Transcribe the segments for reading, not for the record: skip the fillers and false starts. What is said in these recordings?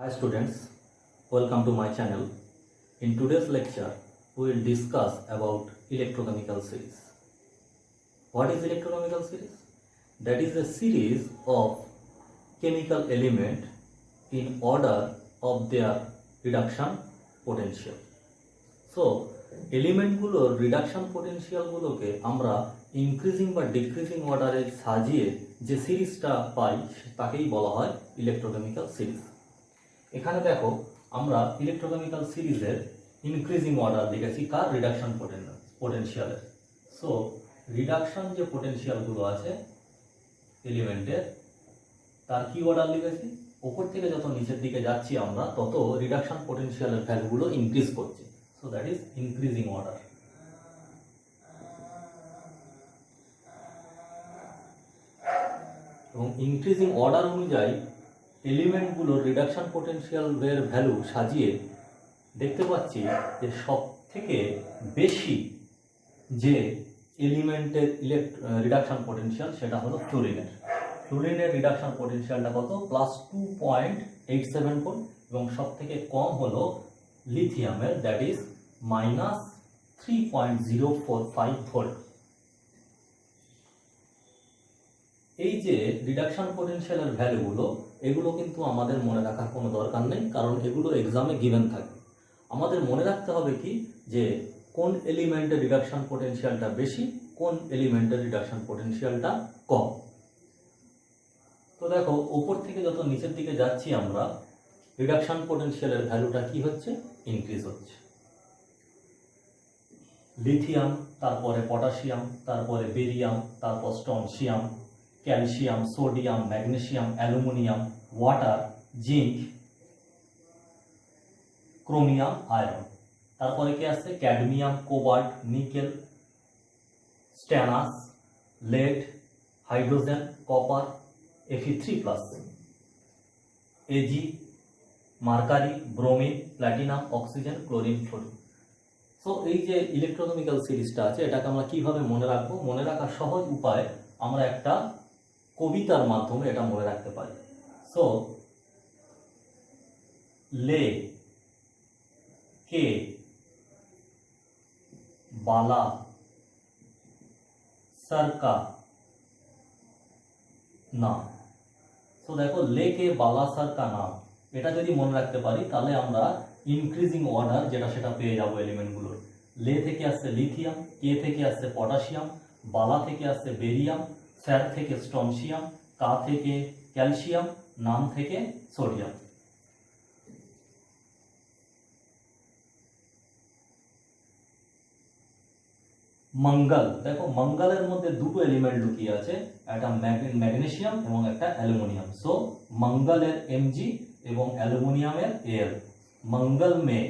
Hi students, welcome to my channel. In today's lecture, we will discuss about electrochemical series. What is electrochemical series? That is a series of chemical element in order of their reduction potential. So, এলিমেন্টগুলোর reduction পোটেনশিয়ালগুলোকে আমরা increasing বা decreasing অর্ডারে সাজিয়ে যে সিরিজটা পাই তাকেই বলা হয় ইলেকট্রোকেমিক্যাল সিরিজ। এখানে দেখো আমরা ইলেকট্রোকেমিক্যাল সিরিজের ইনক্রিজিং অর্ডার লিখেছি কার রিডাকশন পোটেনশিয়ালের। সো রিডাকশন যে পোটেনশিয়ালগুলো আছে এলিমেন্টের তার কি অর্ডার লিখেছি, ওপর থেকে যত নিচের দিকে যাচ্ছি আমরা তত রিডাকশন পোটেনশিয়ালের ভ্যালুগুলো ইনক্রিজ করছে। So that is increasing order. এবং ইনক্রিজিং অর্ডার অনুযায়ী এলিমেন্টগুলোর রিডাকশন পোটেনশিয়ালের ভ্যালু সাজিয়ে দেখতে পাচ্ছি যে সব থেকে বেশি যে এলিমেন্টের রিডাকশন পোটেনশিয়াল সেটা হলো ফ্লুরিনের রিডাকশন পোটেনশিয়ালটা কত, +2.87 ভোল্ট, এবং সব থেকে কম হলো লিথিয়ামের, দ্যাট ইজ -3.045 ভোল্ট। এই যে রিডাকশন পোটেনশিয়ালের ভ্যালুগুলো, এগুলো কিন্তু আমাদের মনে রাখার কোনো দরকার নেই, কারণ এগুলো এক্সামে গিভেন থাকে। আমাদের মনে রাখতে হবে কি যে কোন এলিমেন্টের রিডাকশন পোটেনশিয়ালটা বেশি, কোন এলিমেন্টের রিডাকশন পোটেনশিয়ালটা কম। তো দেখো উপর থেকে যত নিচের দিকে যাচ্ছি আমরা রিডাকশন পোটেনশিয়ালের ভ্যালুটা কি হচ্ছে, ইনক্রিজ হচ্ছে। লিথিয়াম, তারপরে পটাশিয়াম, তারপরে বেরিয়াম, তারপর strontium, calcium, sodium, magnesium, aluminium, water, zinc, chromium, iron. তারপরে কি আছে, cadmium, cobalt, nickel, stannous, lead, hydrogen, copper, Fe3+, AG, mercury, bromine, platinum, oxygen, chlorine, fluorine. So এই যে ইলেকট্রোকেমিক্যাল সিরিজটা আছে এটাকে আমরা কিভাবে মনে রাখবো, মনে রাখার সহজ উপায় আমরা একটা কবিতার মাধ্যমে এটা মনে রাখতে পারি। সো লে কে বালা সরকা নাম। সো দেখো লে কে বালা সরকা নাম, এটা যদি মনে রাখতে পারি তাহলে আমরা ইনক্রিজিং অর্ডার যেটা সেটা পেয়ে যাবো এলিমেন্টগুলোর। লে থেকে আসছে লিথিয়াম, কে থেকে আসছে পটাশিয়াম, বালা থেকে আসছে বেরিয়াম, স্যার থেকে স্ট্রনশিয়াম, কা থেকে ক্যালসিয়াম, নাম থেকে সোডিয়াম। মঙ্গল, দেখো মঙ্গলের মধ্যে দুটো এলিমেন্ট লুকিয়ে আছে, একটা ম্যাগনেসিয়াম এবং একটা অ্যালুমিনিয়াম। সো মঙ্গলের Mg এবং অ্যালুমিনিয়ামের Al। मंगल में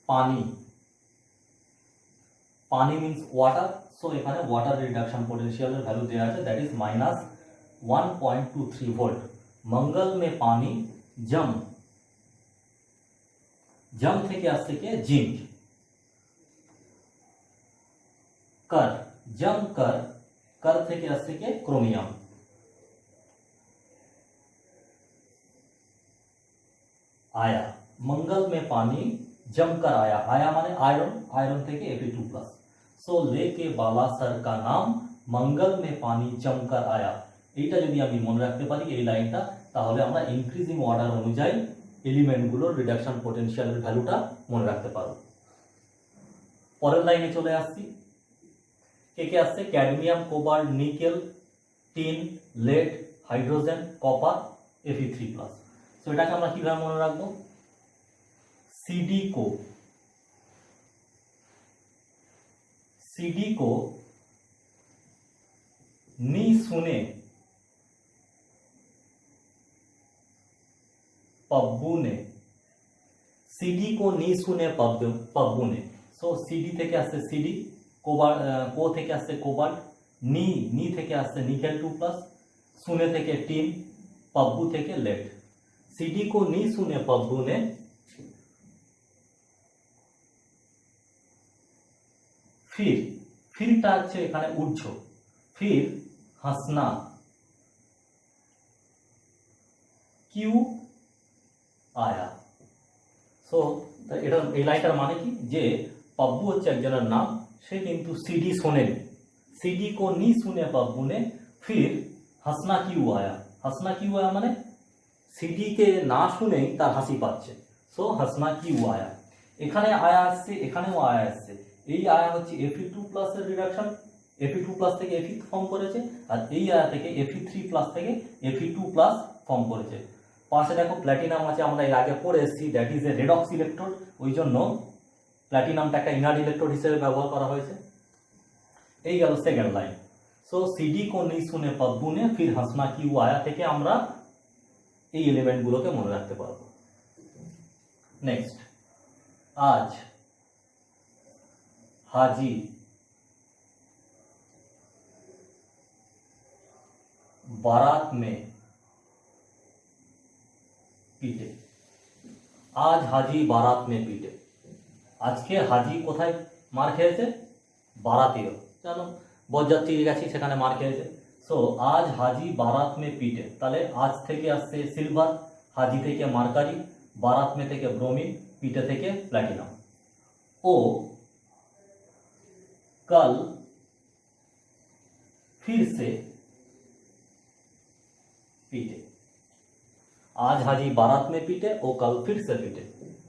पानी, पानी मीन्स वाटर। सो এখানে ওয়াটার রিডাকশন পোটেনশিয়ালের ভ্যালু দেওয়া আছে, দ্যাট ইজ -1.23 ভোল্ট। मंगल में पानी जम, जम থেকে আসছে কি জিঙ্ক, कर जम कर, कर থেকে আসছে কি ক্রোমিয়াম, आया। मंगल में पानी जमकर आया, आया माने आयरन, आयरन থেকে Fe2+। সো লেকে বালাসর কা নাম मंगल में पानी जमकर आया। এইটা যদি আমি মনে রাখতে পারি এই লাইনটা, তাহলে আমরা ইনক্রিজিং অর্ডার অনুযায়ী এলিমেন্টগুলোর রিডাকশন পোটেনশিয়ালের ভ্যালুটা মনে রাখতে পারব। পরের লাইনে চলে আসছি, কে কে আসছে, cadmium, cobalt, nickel, tin, lead, hydrogen, copper, Fe3+। তো এটাকে আমরা কিভাবে মনে রাখবো, सीडी को नी सुने पब्बू ने, सीडी को नी सुने पब्बू ने। सो सीडी থেকে আসছে সিডি, কো থেকে আসছে কোবাল্ট, নি থেকে আসছে নিকেল 2+, सुने থেকে টিন, पब्बू থেকে लेड। सीडी को नी सुने पब्बू ने फिर, फिरটা হচ্ছে এখানে উঠছো, फिर हंसना, কিউ আয়া। সো এটা এই লাইনটার মানে কি, যে पब्बू হচ্ছে একজনের নাম, সে কিন্তু सीडी শোনেনি, सीडी को नहीं सुने पब्बू ने, फिर हंसना क्यों आया। हंसना क्यों आया মানে सीडी কে না শুনেই তার হাসি পাচ্ছে, সো हंसना क्यों आया। এখানে আয়া আসছে, এখানেও আয়া আসছে। এই আয়া হচ্ছে Fe2+ এর রিডাকশন, Fe2+ থেকে Fe ফর্ম করেছে, আর এই আয়া থেকে Fe3+ থেকে Fe2+ ফর্ম করেছে। পাশে দেখো প্ল্যাটিনাম আছে, আমরা এর আগে পড়ে এসেছি, that is a redox electrode, ওই জন্য প্ল্যাটিনামটা একটা ইনার্ট ইলেকট্রোড হিসেবে ব্যবহার করা হয়েছে। এই গেল সেকেন্ড লাইন। সো सीडी को नहीं सुने पब्बू ने, फिर हंसना क्यों आया থেকে আমরা এই এলিমেন্টগুলোকে মনে রাখতে পারবো। নেক্সট, आज हाजी बारात में पीटे। आज हाजी बारात में पीटे। আজকে হাজি কোথায় মার খেয়েছে? বারাতিও, জানো বরযাত্রী গেছি সেখানে মার খেয়েছে। সো আজ হাজি বারাত মে পিটে, তাহলে আজ থেকে আসছে সিলভার, হাজি থেকে মার্কারি, বারাত মে থেকে ব্রোমিন, পিটে থেকে প্ল্যাটিনাম। ও कल फिर से पीटे। आज हाजी बारात में पीटे, ও कल फिर से पीटे।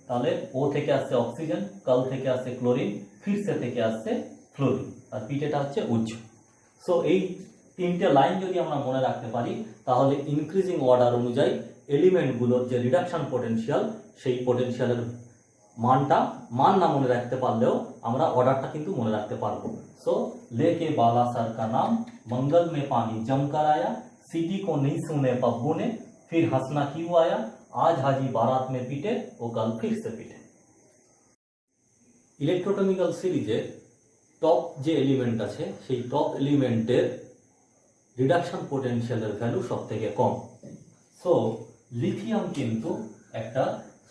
তাহলে ও থেকে আসছে অক্সিজেন, কাল থেকে আসছে ক্লোরিন, ফিরসে থেকে আসছে ফ্লোরিন, আর পিটেটা হচ্ছে উচ্চ। সো এই তিনটে লাইন যদি আমরা মনে রাখতে পারি, তাহলে ইনক্রিজিং অর্ডার অনুযায়ী এলিমেন্টগুলোর যে রিডাকশন পোটেনশিয়াল, সেই পোটেনশিয়ালের মান না মনে রাখতে পারলেও আমরা অর্ডারটা কিন্তু মনে রাখতে পারবো। সো लेके बाला सर का नाम, मंगल में पानी जमकर आया, सीडी को नहीं सुने पब्बू ने, फिर हंसना क्यों आया, आज हाजी बारात में पीटे, ও কাল फिर से पीटे। ইলেকট্রোকেমিক্যাল সিরিজে টপ যে এলিমেন্ট আছে, সেই টপ এলিমেন্টের রিডাকশন পোটেনশিয়ালের ভ্যালু সব থেকে কম। সো লিথিয়াম কিন্তু একটা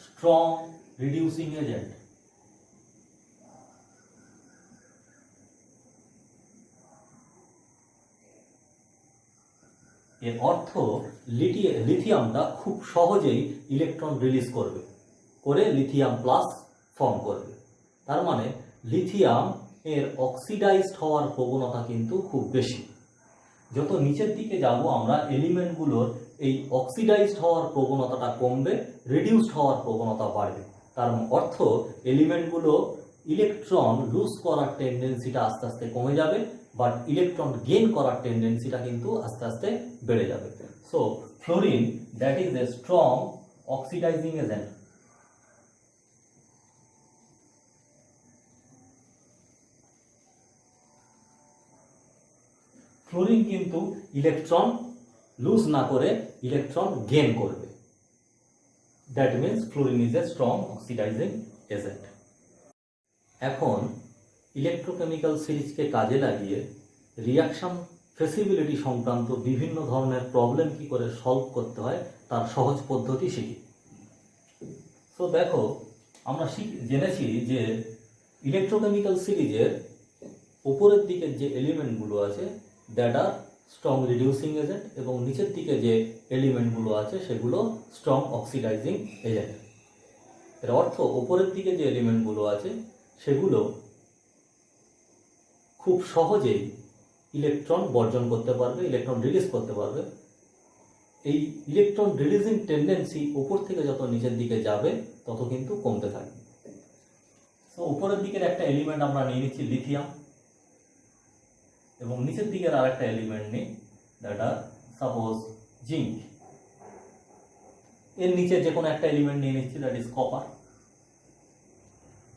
স্ট্রং রিডিউসিং এজেন্ট। এর অর্থ লিথিয়ামটা খুব সহজেই ইলেকট্রন রিলিজ করবে, করে লিথিয়াম প্লাস ফর্ম করবে। তার মানে লিথিয়াম এর অক্সিডাইজড হওয়ার প্রবণতা কিন্তু খুব বেশি। যত নিচের দিকে যাব আমরা, এলিমেন্টগুলোর এই অক্সিডাইজড হওয়ার প্রবণতাটা কমবে, রিডিউসড হওয়ার প্রবণতা বাড়বে। তার অর্থ এলিমেন্টগুলো ইলেকট্রন লুজ করার টেন্ডেন্সিটা আস্তে আস্তে কমে যাবে, বাট ইলেকট্রন গেইন করার টেন্ডেন্সিটা কিন্তু আস্তে আস্তে বেড়ে যাবে। So fluorine, that is a strong oxidising agent. Fluorine কিন্তু ইলেকট্রন লুজ না করে ইলেকট্রন গেইন করবে, that means fluorine is a strong oxidising agent. এখন ইলেকট্রোকেমিক্যাল সিরিজকে কাজে লাগিয়ে রিয়াকশন ফেসিবিলিটি সংক্রান্ত বিভিন্ন ধরনের প্রবলেম কি করে সলভ করতে হয় তার সহজ পদ্ধতি শিখি। সো দেখো, আমরা জেনেছি যে ইলেকট্রোকেমিক্যাল সিরিজের উপরের দিকের যে এলিমেন্টগুলো আছে that are strong reducing agent, এবং নিচের দিকে যে এলিমেন্টগুলো আছে সেগুলো স্ট্রং অক্সিডাইজিং এজেন্ট। এর অর্থ উপরের দিকে যে এলিমেন্টগুলো আছে সেগুলো খুব সহজেই ইলেকট্রন বর্জন করতে পারবে, ইলেকট্রন রিলিজ করতে পারবে। এই ইলেকট্রন রিলিজিং টেন্ডেন্সি উপর থেকে যত নিচের দিকে যাবে তত কিন্তু কমতে থাকবে। সো উপরের দিকের একটা এলিমেন্ট আমরা নিয়ে নিচ্ছি লিথিয়াম, এবং নিচের দিকের আর একটা এলিমেন্ট নিই, দ্যাট আর সাপোজ জিঙ্ক। এর নিচে যে কোনো একটা এলিমেন্ট নিয়ে নিচ্ছি, দ্যাট ইজ কপার।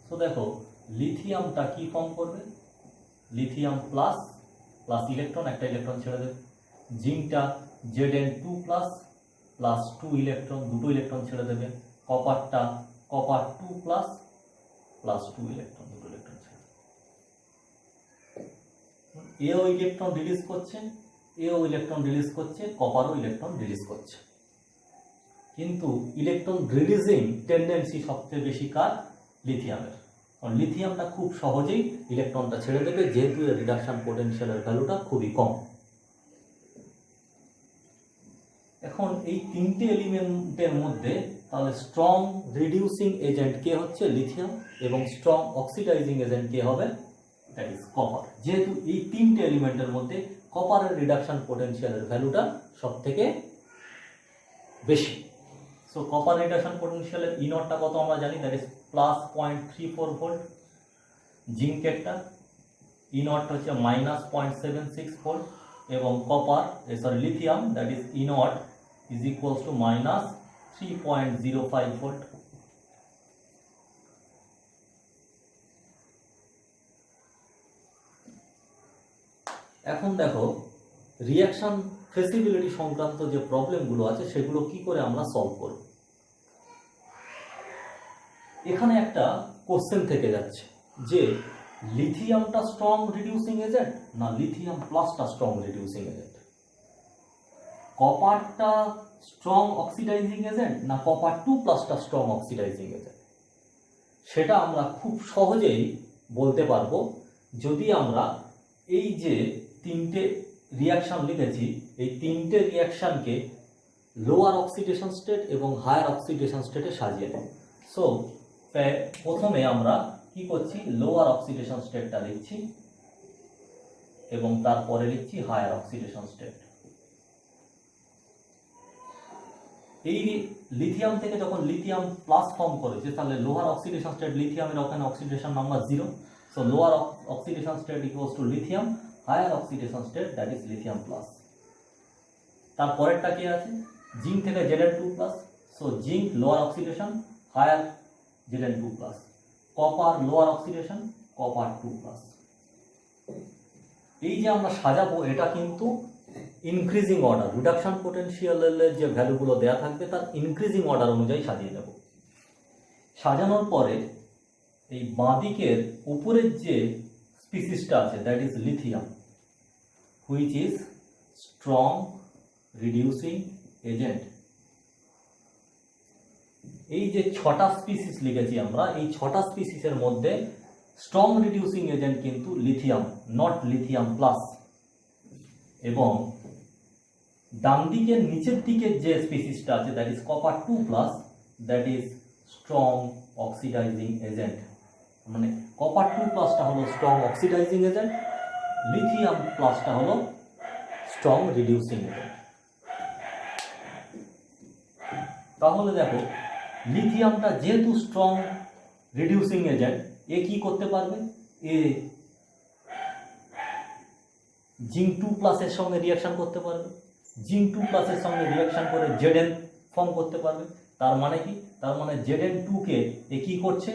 সো দেখো, লিথিয়ামটা কি ফর্ম করবে? লিথিয়াম প্লাস প্লাস ইলেকট্রন, একটা ইলেকট্রন ছেড়ে দেবে। জিঙ্কটা Zn2+ প্লাস 2 ইলেকট্রন, দুটো ইলেকট্রন ছেড়ে দেবে। কপারটা কপার 2+ প্লাস 2 ইলেকট্রন, দুটো ইলেকট্রন ছেড়ে দেবে। এও ইলেকট্রন রিলিজ করছে, এও ইলেকট্রন রিলিজ করছে, কপারও ইলেকট্রন রিলিজ করছে। কিন্তু ইলেকট্রন রিলিজিং টেন্ডেন্সি সবচেয়ে বেশি কার? লিথিয়ামের। কারণ লিথিয়ামটা খুব সহজেই ইলেকট্রনটা ছেড়ে দেবে, যেহেতু এর রিডাকশন পোটেনশিয়ালের ভ্যালুটা খুবই কম। এখন এই তিনটে এলিমেন্টের মধ্যে তাহলে স্ট্রং রিডিউসিং এজেন্ট কে হচ্ছে লিথিয়াম এবং স্ট্রং অক্সিডাইজিং এজেন্ট কে হবে, দ্যাট ইজ কপার। যেহেতু এই তিনটে এলিমেন্টের মধ্যে কপারের রিডাকশন পোটেনশিয়ালের ভ্যালুটা সব থেকে বেশি। সো কপার রিডাকশন পোটেনশিয়ালের ই নটটা কত আমরা জানি, দ্যাট ইজ +0.34 ভোল্ট। জিঙ্কেরটা ই নট হচ্ছে -0.76 ভোল্ট এবং copper lithium that is E naught is equals to -3.05 volt. এখন দেখো রিঅ্যাকশন ফেসিবিলিটি সংক্রান্ত যে প্রবলেমগুলো আছে সেগুলো কি করে আমরা সলভ করব। এখানে একটা কোশ্চেন থেকে যাচ্ছে যে লিথিয়ামটা স্ট্রং রিডিউসিং এজেন্ট না লিথিয়াম প্লাসটা স্ট্রং রিডিউসিং এজেন্ট, কপারটা স্ট্রং অক্সিডাইজিং এজেন্ট না কপার 2+ স্ট্রং অক্সিডাইজিং এজেন্ট। সেটা আমরা খুব সহজেই বলতে পারবো যদি আমরা এই যে তিনটে রিঅ্যাকশন লিখেছি এই তিনটে রিঅ্যাকশনকে লোয়ার অক্সিডেশন স্টেট এবং হায়ার অক্সিডেশন স্টেটে সাজিয়ে নেব। সো প্রথমে আমরা কি করছি, লোয়ার অক্সিডেশন স্টেটটা লিখছি এবং তারপরে লিখছি হায়ার অক্সিডেশন স্টেট। এই লিথিয়াম থেকে যখন লিথিয়াম প্লাস ফর্ম করেছে তাহলে লোয়ার অক্সিডেশন স্টেট লিথিয়ামের ওখানে oxidation number 0, so lower oxidation state equals to lithium, higher oxidation state that is lithium plus. তারপরেরটা কি আছে, জিঙ্ক থেকে Zn2+, so zinc lower oxidation, higher Zn2+, copper lower oxidation, copper 2+। এই যে আমরা সাজাবো এটা কিন্তু ইনক্রিজিং অর্ডার, রিডাকশন পোটেনশিয়ালের যে ভ্যালুগুলো দেওয়া থাকবে তার ইনক্রিজিং অর্ডার অনুযায়ী সাজিয়ে নেব। সাজানোর পরে এই বাঁদিকের উপরের যে স্পিসিসটা আছে that is lithium which is strong reducing agent. এই যে 6টা স্পিসিস লিখেছি আমরা, এই 6টা স্পিসিসের মধ্যে স্ট্রং রিডিউসিং এজেন্ট কিন্তু লিথিয়াম, নট লিথিয়াম প্লাস। এবং ডান দিকের নিচের দিকের যে স্পিসিসটা আছে that is copper 2+, that is strong oxidising agent. মানে কপার 2+টা হলো স্ট্রং অক্সিডাইজিং এজেন্ট, লিথিয়াম প্লাসটা হলো স্ট্রং রিডিউসিং এজেন্ট। তাহলে দেখো লিথিয়ামটা যেহেতু স্ট্রং রিডিউসিং এজেন্ট, এ কি করতে পারবে, এ জিঙ্ক 2+ এর সঙ্গে রিঅ্যাকশন করতে পারবে, জিঙ্ক 2+ এর সঙ্গে রিঅ্যাকশন করে Zn ফর্ম করতে পারবে। তার মানে কি, তার মানে Zn2 কে এ কি করছে,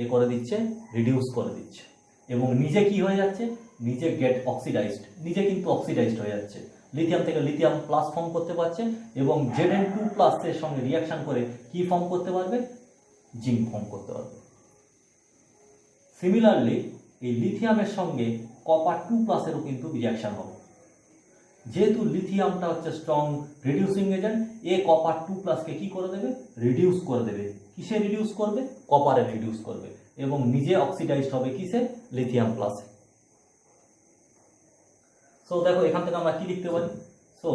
এ করে দিচ্ছে রিডিউস করে দিচ্ছে এবং নিজে কি হয়ে যাচ্ছে, নিজে গেট অক্সিডাইজড, নিজে কিন্তু অক্সিডাইজড হয়ে যাচ্ছে। লিথিয়াম থেকে লিথিয়াম প্লাস ফর্ম করতে পারছে এবং Zn2+ এর সঙ্গে রিঅ্যাকশন করে কি ফর্ম করতে পারবে, জিঙ্ক ফর্ম করতে পারবে। সিমিলারলি এই লিথিয়ামের সঙ্গে কপার 2+ এরও কিন্তু রিঅ্যাকশন হবে। যেহেতু লিথিয়ামটা হচ্ছে স্ট্রং রিডিউসিং এজেন্ট, এ কপার 2+ কে কি করে দেবে, রিডিউস করে দেবে। কিসে রিডিউস করবে, কপারে রিডিউস করবে এবং নিজে অক্সিডাইজড হবে কিসে, লিথিয়াম প্লাসে। সো দেখো এখান থেকে আমরা কি লিখতে পারি, সো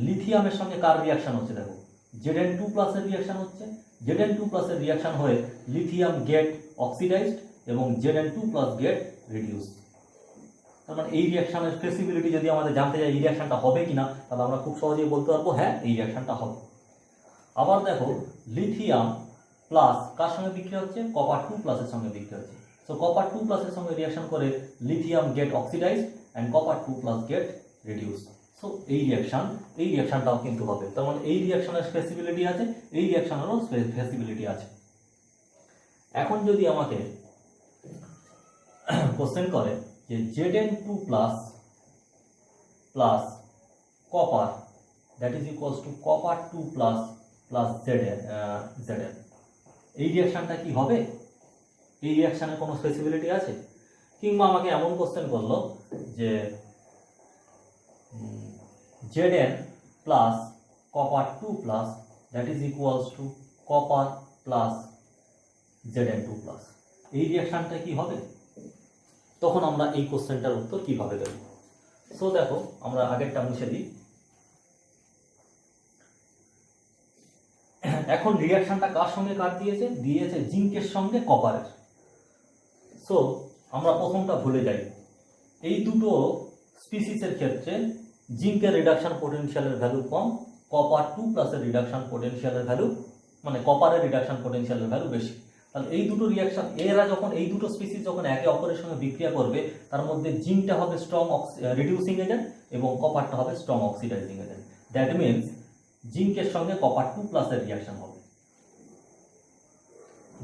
লিথিয়ামের সঙ্গে কার রিঅ্যাকশন হচ্ছে, দেখো Zn2+ এর রিঅ্যাকশন হচ্ছে, Zn2+ এর রিঅ্যাকশন হয়ে লিথিয়াম গেট অক্সিডাইজড এবং Zn2+ গেট রিডিউস। তার মানে এই রিঅ্যাকশনের ফেসিবিলিটি যদি আমাদের জানতে চাই এই রিঅ্যাকশনটা হবে কিনা, তাহলে আমরা খুব সহজেই বলতে পারবো হ্যাঁ এই রিঅ্যাকশনটা হবে। আবার দেখো লিথিয়াম প্লাস কার সঙ্গে বিক্রিয়া হচ্ছে, কপার 2+ এর সঙ্গে বিক্রিয়া হচ্ছে। সো কপার 2+ এর সঙ্গে রিঅ্যাকশন করে lithium get oxidized and copper 2+ get reduce. So এই রিঅ্যাকশনটাও কিন্তু হবে। তার মানে এই রিঅ্যাকশনের ফেসিবিলিটি আছে, এই রিঅ্যাকশনেরও ফেসিবিলিটি আছে। এখন যদি আমাকে কোশ্চেন করে যে Zn2+ plus copper that is equals two copper 2+ plus Zn, এই রিঅ্যাকশনটা কি হবে, এই রিঅ্যাকশনের কোনো ফেসিবিলিটি আছে? কিংবা আমাকে এমন কোশ্চেন করলো যে Zn plus copper 2+ that is equals two copper plus Zn2+, এই রিঅ্যাকশনটা কি হবে? তখন আমরা এই কোশ্চেনটার উত্তর কিভাবে দেব? সো দেখো আমরা আগেরটা মুছে দিই। এখন রিয়াকশনটা কার সঙ্গে কার দিয়েছে, দিয়েছে জিঙ্কের সঙ্গে কপারের। সো আমরা প্রথমটা ভুলে যাই, এই দুটো স্পিসিসের ক্ষেত্রে জিঙ্কের রিডাকশন পোটেনশিয়ালের ভ্যালু কম, কপার 2 প্লাসের রিডাকশন পোটেনশিয়ালের ভ্যালু, মানে কপারের রিডাকশন পোটেনশিয়ালের ভ্যালু বেশি। তাহলে এই দুটো রিয়াকশন, এরা যখন এই দুটো স্পিসিস যখন একে অপরের সঙ্গে বিক্রিয়া করবে, তার মধ্যে জিঙ্কটা হবে স্ট্রং রিডিউসিং এজেন্ট এবং কপারটা হবে strong oxidising agent. That means জিঙ্কের সঙ্গে কপার 2 প্লাসের রিয়াকশন হবে,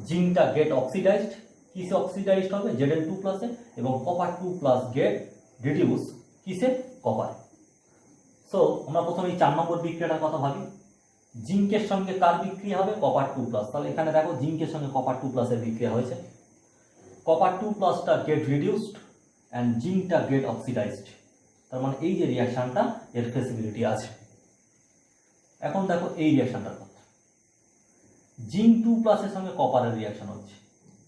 জিঙ্কটা গেট অক্সিডাইজড, কিসে অক্সিডাইজড হবে, Zn2 প্লাসে, এবং কপার 2 প্লাস গেট রিডিউস কিসে, কপার। সো আমরা প্রথমে এই 4 নম্বর বিক্রিয়াটার কথা ভাবি, জিঙ্কের সঙ্গে কার বিক্রিয়া হবে, কপার 2 প্লাস। তাহলে এখানে দেখো জিঙ্কের সঙ্গে কপার 2 প্লাসের বিক্রিয়া হয়েছে, কপার 2 প্লাসটা গেট রিডিউসড অ্যান্ড জিঙ্কটা গেট অক্সিডাইজড। তার মানে এই যে রিয়াকশনটা এর ফেসিবিলিটি আছে। এখন দেখো এই রিয়াকশনটার কথা, জিঙ্ক 2 প্লাসের সঙ্গে কপারের রিয়াকশন হচ্ছে,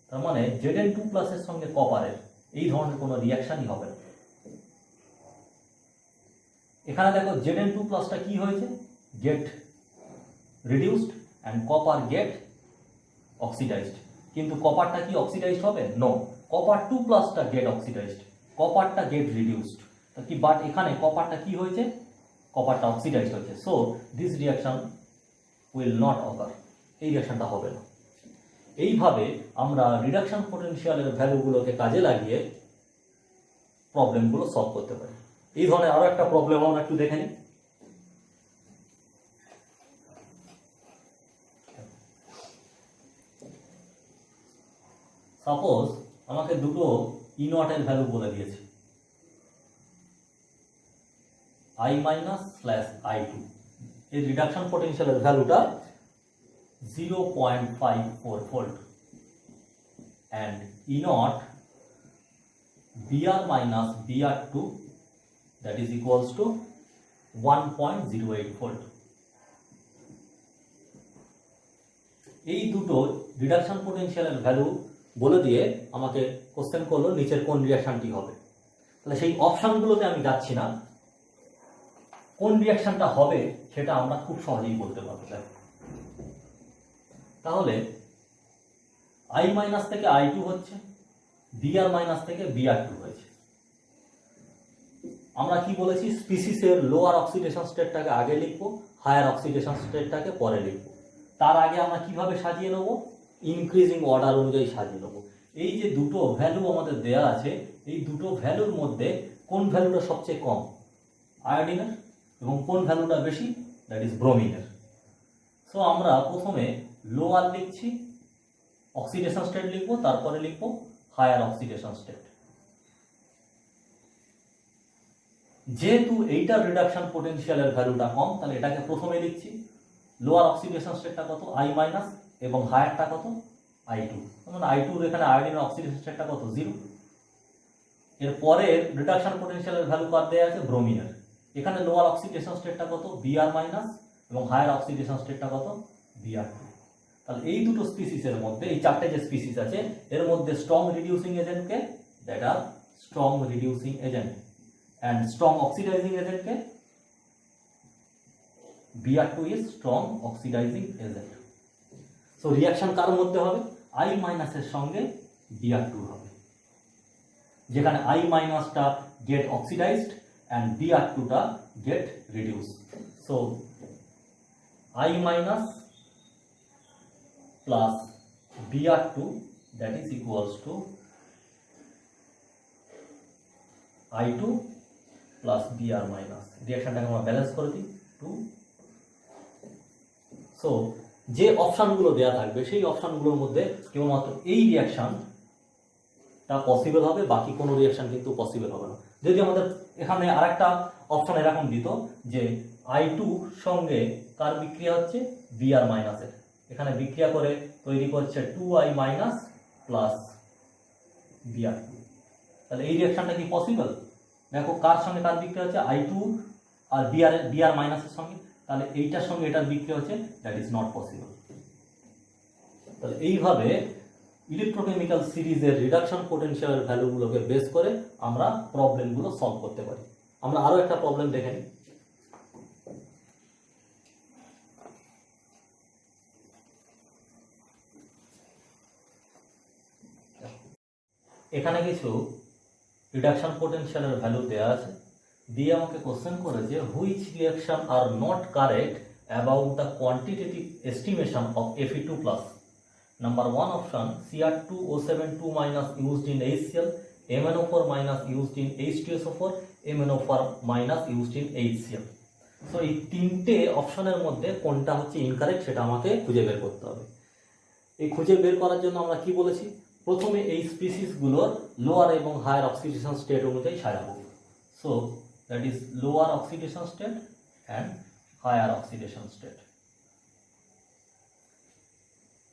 তার মানে Zn2 প্লাসের সঙ্গে কপারের এই ধরনের কোনো রিয়াকশনই হবে না। এখানে দেখো Zn2 প্লাসটা কি হয়েছে, get reduced and copper get oxidised, কিন্তু কপারটা কি অক্সিডাইজড হবে, নো, কপার 2 প্লাসটা গেট অক্সিডাইজড, কপারটা গেট রিডিউসড, কি বাট এখানে কপারটা কি হয়েছে, কপারটা অক্সিডাইজড হয়েছে। So this reaction will not occur, এই রিয়াকশনটা হবে না। এইভাবে আমরা রিডাকশন পোটেনশিয়ালের ভ্যালুগুলোকে কাজে লাগিয়ে প্রবলেমগুলো সলভ করতে পারি। এই ধরনের আরো একটা প্রবলেম আমরা একটু দেখে নিই। সাপোজ আমাকে দুটো E0 এর ভ্যালু বলে দিয়েছে, I মাইনাস স্ল্যাশ I2, এই রিডাকশন পোটেনশিয়ালের ভ্যালুটা 0.54 volt and E0 Br minus Br2 that is equals to 1.08 volt. এই দুটো রিডাকশন পোটেনশিয়ালের ভ্যালু বলে দিয়ে আমাকে কোশ্চেন করলো নিচের কোন রিয়াকশনটি হবে। তাহলে সেই অপশনগুলোতে আমি যাচ্ছি না, কোন রিয়াকশনটা হবে সেটা আমরা খুব সহজেই বলতে পারবো। তাহলে I মাইনাস থেকে I2 হচ্ছে, Br মাইনাস থেকে Br2 হয়েছে। আমরা কি বলেছি, স্পিসিসের লোয়ার অক্সিডেশন স্টেটটাকে আগে লিখবো, হায়ার অক্সিডেশন স্টেটটাকে পরে লিখবো। তার আগে আমরা কিভাবে সাজিয়ে নেবো, ইনক্রিজিং অর্ডার অনুযায়ী সাজিয়ে নেবো। এই যে দুটো ভ্যালু আমাদের দেয়া আছে, এই দুটো ভ্যালুর মধ্যে কোন ভ্যালুটা সবচেয়ে কম, আয়োডিনের, এবং কোন ভ্যালুটা বেশি, দ্যাট ইজ ব্রোমিনের। সো আমরা প্রথমে লোয়ার লিখছি, অক্সিডেশন স্টেট লিখবো, তারপরে লিখবো হায়ার অক্সিডেশন স্টেট। যেহেতু এইটার রিডাকশন পোটেনশিয়ালের ভ্যালুটা কম, তাহলে এটাকে প্রথমে লিখছি, লোয়ার অক্সিডেশন স্টেটটা কত, I মাইনাস, এবং হায়ারটা কত, I2। মানে I2 এখানে আয়োডিনের অক্সিডেশন স্টেটটা কত, 0। এরপরে রিডাকশন পোটেনশিয়ালের ভ্যালু কার দেওয়া আছে, ব্রোমিনের। এখানে লোয়ার অক্সিডেশন স্টেটটা কত, Br মাইনাস, এবং হায়ার অক্সিডেশন স্টেটটা কত, Br2। তাহলে এই দুটো স্পিসিসের মধ্যে, এই চারটে যে স্পিসিস আছে এর মধ্যে স্ট্রং রিডিউসিং এজেন্টকে, that are strong reducing agent, and strong oxidizing agent ke Br2 is strong oxidizing agent. So reaction কার মধ্যে হবে, I মাইনাস এর সঙ্গে Br2 হবে, যেখানে I মাইনাসটা get oxidized and Br2 টা get reduced. So I minus plus Br2 that is equals to I2 plus Br minus. রিয়াকশনটাকে আমরা ব্যালেন্স করে দিই 2। সো যে অপশনগুলো দেওয়া থাকবে সেই অপশনগুলোর মধ্যে কেবলমাত্র এই রিয়াকশনটা পসিবল হবে, বাকি কোনো রিয়াকশন কিন্তু পসিবল হবে না। যদি আমাদের এখানে আরেকটা অপশন এরকম দিত যে I2 সঙ্গে কার বিক্রিয়া হচ্ছে, Br মাইনাসের, এখানে বিক্রিয়া করে তৈরি করছে 2I মাইনাস প্লাস Br2, তাহলে এই রিয়াকশনটা কি পসিবল? দেখো কার সঙ্গে কার বিক্রিয়া হচ্ছে, I2 আর Br মাইনাসের সঙ্গে, তাহলে এইটার সঙ্গে এটার বিক্রিয়া হচ্ছে, দ্যাট ইজ নট পসিবল। তাহলে এইভাবে ইলেকট্রোকেমিক্যাল সিরিজের রিডাকশন পোটেনশিয়ালের ভ্যালুগুলোকে বেস করে আমরা প্রবলেমগুলো সলভ করতে পারি। আমরা আরো একটা প্রবলেম দেখে নিই। এখানে কিছু রিডাকশন পোটেনশিয়ালের ভ্যালু দেওয়া আছে, দিয়ে আমাকে কোশ্চেন করেছে which reaction are not correct about the quantitative estimation of Fe2 plus. Number 1 option Cr2O72 minus used in HCl, MnO4 minus used in H2SO4, MnO4 minus used in HCl। So এই তিনটে অপশনের মধ্যে কোনটা হচ্ছে incorrect সেটা আমাকে খুঁজে বের করতে হবে। এই খুঁজে বের করার জন্য আমরা কি বলেছি, প্রথমে এই স্পিসিসগুলোর লোয়ার এবং হায়ার অক্সিডেশন স্টেট অনুযায়ী সাজাবো। So that is lower oxidation state and higher oxidation state,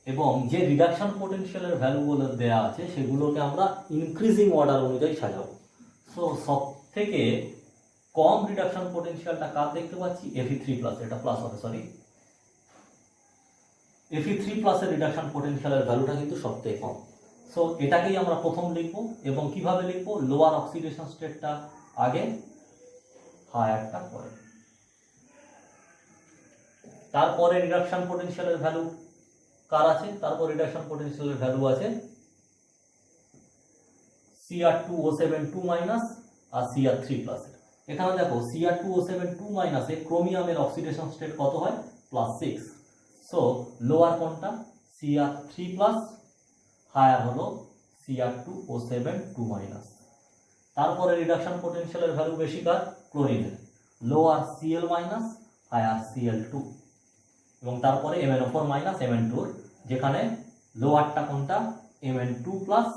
এবং যে রিডাকশন পোটেনশিয়ালের ভ্যালুগুলো দেওয়া আছে সেগুলোকে আমরা ইনক্রিজিং অর্ডার অনুযায়ী সাজাবো। সো সব থেকে কম রিডাকশন পোটেনশিয়ালটা কার দেখতে পাচ্ছি, Fe3 প্লাস, এটা প্লাস হবে, সরি, Fe3 প্লাসের রিডাকশন পোটেনশিয়ালের ভ্যালুটা কিন্তু সবথেকে কম। সো এটাকেই আমরা প্রথম লিখবো, এবং কিভাবে লিখবো, লোয়ার অক্সিডেশন স্টেটটা আগে, হায়ারটা পরে। তারপরে রিডাকশন পোটেনশিয়ালের ভ্যালু কার আছে, তারপর রিডাকশন পোটেনশিয়ালের ভ্যালু আছে Cr2O72 মাইনাস আর Cr3 প্লাস। এখানে দেখো Cr2O72 মাইনাসে ক্রোমিয়ামের অক্সিডেশন স্টেট কত হয়, +6। সো লোয়ার কোনটা, Cr3 প্লাস, হায়ার হলো Cr2O72 মাইনাস। তারপরে রিডাকশন পোটেনশিয়ালের ভ্যালু বেশি কার, ক্লোরিনের, lower Cl minus, higher Cl2, এবং তারপরে MnO4 মাইনাস Mn2, যেখানে লোয়ারটা কোনটা, Mn2 প্লাস,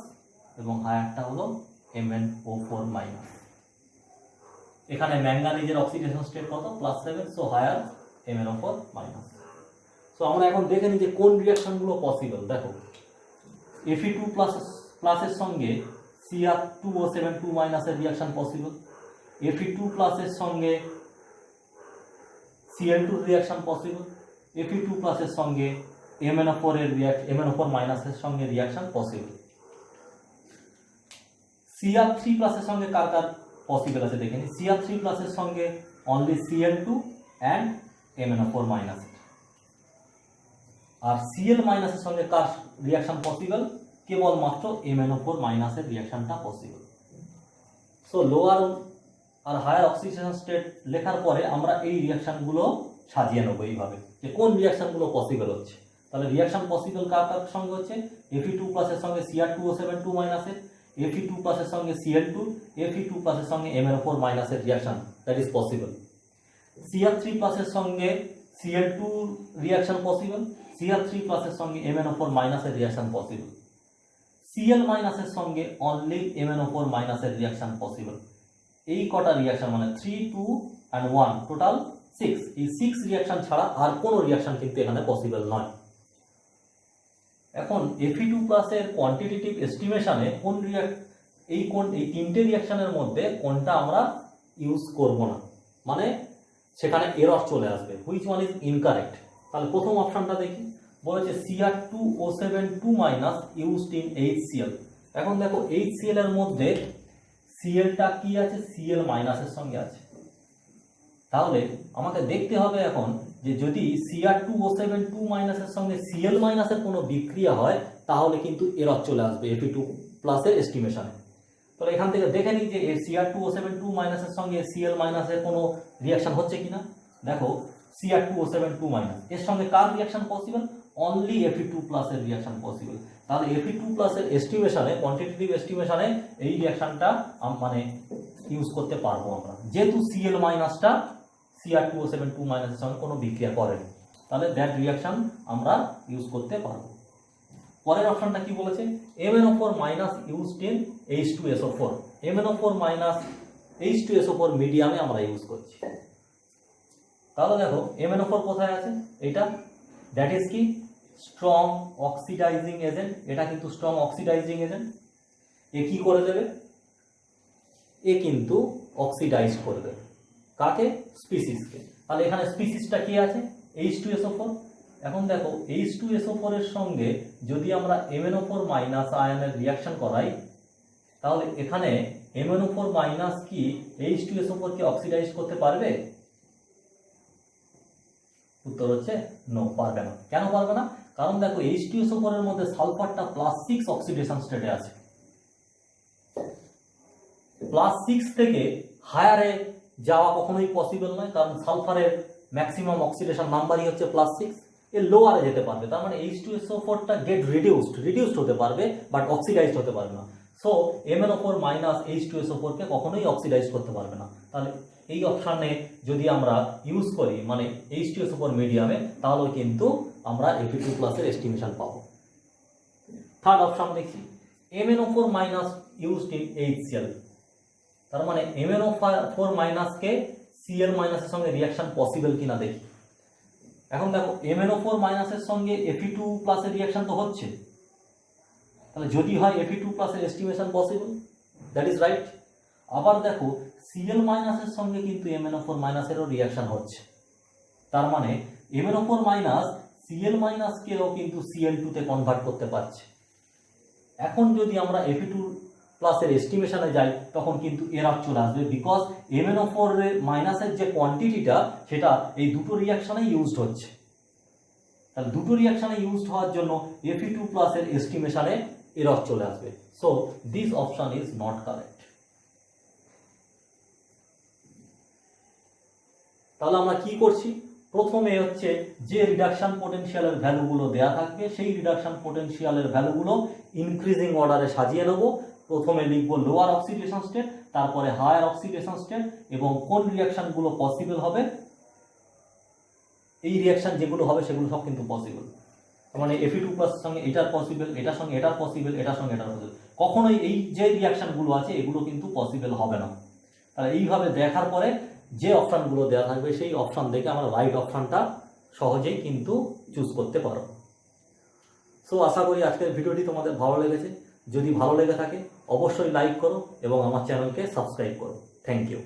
এবং হায়ারটা হলো MnO4 মাইনাস। এখানে ম্যাঙ্গানিজের অক্সিডেশন স্টেট কত, +7, so higher MnO4 minus. So আমরা এখন দেখে নিই যে কোন রিয়াকশনগুলো পসিবল। দেখো Fe2 প্লাসের সঙ্গে Cr2O72 মাইনাসের রিয়াকশন পসিবল, Fe2 প্লাসের সঙ্গে Cl2 রিয়াকশন পসিবল, Fe2 প্লাসের সঙ্গে MnO4 মাইনাসের সঙ্গে রিয়াকশন পসিবল। Cr3 প্লাসের সঙ্গে কার কার পসিবল আছে দেখে নিই। Cr3 প্লাসের সঙ্গে only Cl2 and MnO4 minus, আর Cl মাইনাসের সঙ্গে কার রিয়াকশন পসিবল, কেবলমাত্র MnO4 মাইনাসের রিয়াকশনটা পসিবল। সো লোয়ার আর হায়ার অক্সিডেশন স্টেট লেখার পরে আমরা এই রিয়াকশনগুলো সাজিয়ে নেবো এইভাবে, যে কোন রিয়াকশনগুলো পসিবল হচ্ছে। তাহলে রিয়াকশন পসিবল কার কার সঙ্গে হচ্ছে, Fe2 প্লাসের সঙ্গে Cr2O72 মাইনাসের, Fe2 প্লাসের সঙ্গে Cl2, Fe2 প্লাসের সঙ্গে MnO4 মাইনাসের reaction, that is possible. Cr3 প্লাসের সঙ্গে Cl2 রিয়াকশন পসিবল, Cr3 প্লাসের সঙ্গে MnO4 মাইনাসের রিয়াকশন পসিবল, Cl মাইনাসের সঙ্গে অনলি MnO4 মাইনাসের রিয়াকশন পসিবল। এই কটা রিয়াকশন মানে 3, 2 and 1 টোটাল 6, এই 6 রিয়াকশন ছাড়া আর কোনো রিয়াকশন কিন্তু এখানে পসিবল নয়। এখন Fe2 প্লাসের কোয়ান্টিটেটিভ এস্টিমেশনে এই তিনটে রিয়াকশনের মধ্যে কোনটা আমরা ইউজ করব না, মানে সেখানে এরর চলে আসবে, হুইচ ওয়ান ইজ ইনকারেক্ট। তাহলে প্রথম অপশনটা দেখি, বলেছে Cr2O72 minus used in HCl। এখন দেখো HCl এর মধ্যে Clটা কি আছে, Cl মাইনাসের সঙ্গে আছে। তাহলে আমাকে দেখতে হবে এখন যে যদি Cr2O72 মাইনাসের সঙ্গে Cl মাইনাসের কোনো বিক্রিয়া হয় তাহলে কিন্তু এরর চলে আসবে Fe2 প্লাসের এস্টিমেশনে। তাহলে এখান থেকে দেখে নিই যে Cr2O72 মাইনাসের সঙ্গে Cl মাইনাসের কোনো রিয়াকশন হচ্ছে কিনা। দেখো Cr2O72 মাইনাস এর সঙ্গে কার রিয়াকশন পসিবল, অনলি Fe2 প্লাসের রিয়াকশন পসিবল। তাহলে Fe2 প্লাসের এস্টিমেশনে, কোয়ান্টিটেটিভ এস্টিমেশনে এই রিয়াকশনটা মানে ইউজ করতে পারবো আমরা, যেহেতু Cl মাইনাসটা Cr2O72 মাইনাসের সঙ্গে কোনো বিক্রিয়া করেনি, তাহলে দ্যাট রিয়াকশন আমরা ইউজ করতে পারবো। পরের অপশনটা কি বলেছে, MnO4 minus used in H2SO4, MnO4 minus H2SO4 মিডিয়ামে আমরা ইউজ করছি। তাহলে দেখো MnO4 কোথায় আছে, এটা দ্যাট ইজ কি স্ট্রং অক্সিডাইজিং এজেন্ট, এটা কিন্তু স্ট্রং অক্সিডাইজিং এজেন্ট। এ কি করে দেবে, এ কিন্তু অক্সিডাইজ করে দেবে কাকে, স্পিসিসকে। তাহলে এখানে স্পিসিসটা কি আছে, H2SO4। এখন দেখো H2SO4 এর সঙ্গে যদি আমরা MnO4 মাইনাস আয়নের রিয়াকশন করাই তাহলে এখানে MnO4 মাইনাস কি H2SO4 কে অক্সিডাইজ করতে পারবে, উত্তর হচ্ছে নো, পারবে না। কেন পারবে না, কারণ দেখো H2SO4 এর মধ্যে সালফারটা +6 অক্সিডেশন স্টেটে আছে, +6 থেকে হায়ারে যাওয়া কখনোই পসিবল নয়, কারণ সালফারের ম্যাক্সিমাম অক্সিডেশন নাম্বারই হচ্ছে +6। এর লোয়ারে যেতে পারবে, তার মানে H2SO4টা গেট রিডিউসড হতে পারবে, বাট অক্সিডাইজড হতে পারবে না। সো MnO4 H2SO4 কে কখনোই অক্সিডাইজ করতে পারবে না। তাহলে এই অপশানে যদি আমরা ইউজ করি মানে H2SO4 মিডিয়ামে, তাহলে কিন্তু আমরা Fe2+ এর এস্টিমেশন পাবো। থার্ড অপশন দেখি, MnO4- ইউজড ইন HCl। তার মানে MnO4- কে Cl- এর সঙ্গে রিয়াকশন পসিবল কিনা দেখি। এখন দেখো MnO4- এর সঙ্গে Fe2+ এর রিয়াকশন তো হচ্ছে, তাহলে যদি হয় Fe2+ এর estimation possible, that is right. আবার দেখো Cl- এর সঙ্গে কিন্তু MnO4- এরও রিয়াকশন হচ্ছে, তার মানে MnO4- Cl- কেও কিন্তু Cl2 তে কনভার্ট করতে পারছে। এখন যদি আমরা Fe2+ এর এস্টিমেশনে যাই, তখন কিন্তু এরর চলে আসবে, বিকজ MnO4- এর যে কোয়ান্টিটিটা সেটা এই দুটো রিয়াকশনে ইউজড হচ্ছে। তাহলে দুটো রিয়াকশনে ইউজড হওয়ার জন্য Fe2+ এর এস্টিমেশনে এরর চলে আসবে। So this option is not correct. তাহলে আমরা কি করছি, প্রথমে হচ্ছে যে রিডাকশন পোটেনশিয়ালের ভ্যালুগুলো দেয়া থাকবে সেই রিডাকশন পোটেনশিয়ালের ভ্যালুগুলো ইনক্রিজিং অর্ডারে সাজিয়ে নেব। প্রথমে লিখব লোয়ার অক্সিডেশন স্টেট, তারপরে হায়ার অক্সিডেশন স্টেট, এবং কোন রিয়াকশনগুলো পসিবল হবে, এই রিয়াকশন যেগুলো হবে সেগুলো সব কিন্তু পসিবল। মানে Fe2+ এর সঙ্গে এটার পসিবল, এটার সঙ্গে এটার পসিবল, এটার সঙ্গে এটার পসিবল, কখনোই এই যে রিয়াকশনগুলো আছে এগুলো কিন্তু পসিবল হবে না। তাহলে এইভাবে দেখার পরে যে অপশানগুলো দেওয়া থাকবে সেই অপশান দেখে আমরা রাইট অপশানটা সহজেই কিন্তু চুজ করতে পারব। সো আশা করি আজকের ভিডিওটি তোমাদের ভালো লেগেছে। যদি ভালো লেগে থাকে অবশ্যই লাইক করো এবং আমার চ্যানেলকে সাবস্ক্রাইব করো। Thank you.